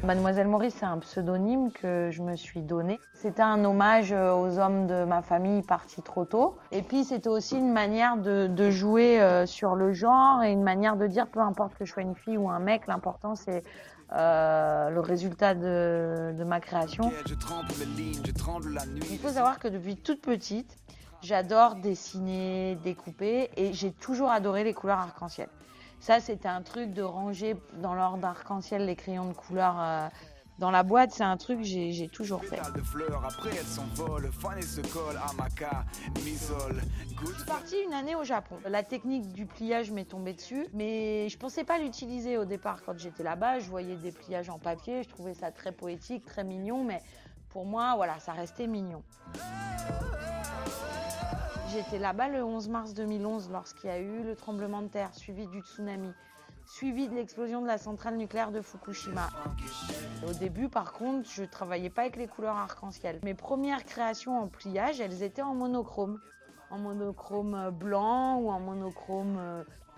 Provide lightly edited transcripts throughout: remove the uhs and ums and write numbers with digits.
Mademoiselle Maurice, c'est un pseudonyme que je me suis donné. C'était un hommage aux hommes de ma famille partis trop tôt. Et puis c'était aussi une manière de jouer sur le genre et une manière de dire peu importe que je sois une fille ou un mec, l'important c'est le résultat de ma création. Il faut savoir que depuis toute petite, j'adore dessiner, découper et j'ai toujours adoré les couleurs arc-en-ciel. Ça, c'était un truc de ranger dans l'ordre d'arc-en-ciel les crayons de couleur dans la boîte. C'est un truc que j'ai toujours fait. Je suis partie une année au Japon. La technique du pliage m'est tombée dessus, mais je pensais pas l'utiliser au départ quand j'étais là-bas. Je voyais des pliages en papier, je trouvais ça très poétique, très mignon, mais pour moi, voilà, ça restait mignon. J'étais là-bas le 11 mars 2011 lorsqu'il y a eu le tremblement de terre, suivi du tsunami, suivi de l'explosion de la centrale nucléaire de Fukushima. Au début, par contre, je ne travaillais pas avec les couleurs arc-en-ciel. Mes premières créations en pliage, elles étaient en monochrome blanc ou en monochrome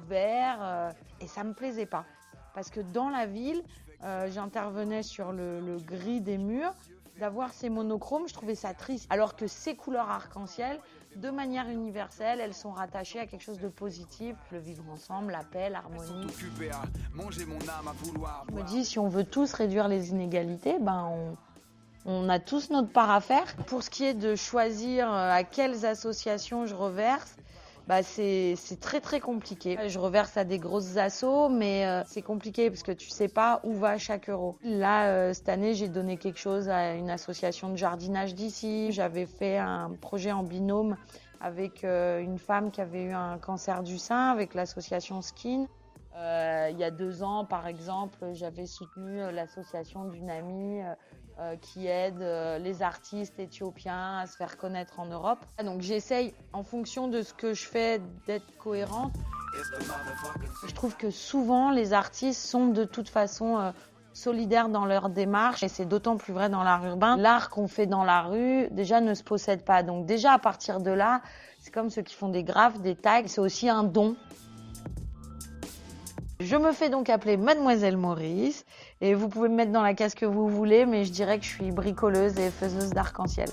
vert, et ça me plaisait pas. Parce que dans la ville, j'intervenais sur le gris des murs. D'avoir ces monochromes, je trouvais ça triste. Alors que ces couleurs arc-en-ciel, de manière universelle, elles sont rattachées à quelque chose de positif. Le vivre ensemble, la paix, l'harmonie. Je me dis, si on veut tous réduire les inégalités, on a tous notre part à faire. Pour ce qui est de choisir à quelles associations je reverse, c'est très très compliqué. Je reverse à des grosses assos, mais c'est compliqué parce que tu sais pas où va chaque euro. Là, cette année, j'ai donné quelque chose à une association de jardinage d'ici. J'avais fait un projet en binôme avec une femme qui avait eu un cancer du sein, avec l'association Skin. Il y a 2 ans, par exemple, j'avais soutenu l'association d'une amie qui aide les artistes éthiopiens à se faire connaître en Europe. Donc j'essaye, en fonction de ce que je fais, d'être cohérente. Je trouve que souvent, les artistes sont de toute façon solidaires dans leur démarche, et c'est d'autant plus vrai dans l'art urbain. L'art qu'on fait dans la rue, déjà, ne se possède pas. Donc déjà, à partir de là, c'est comme ceux qui font des graphes, des tags, c'est aussi un don. Je me fais donc appeler Mademoiselle Maurice et vous pouvez me mettre dans la case que vous voulez, mais je dirais que je suis bricoleuse et faiseuse d'arc-en-ciel.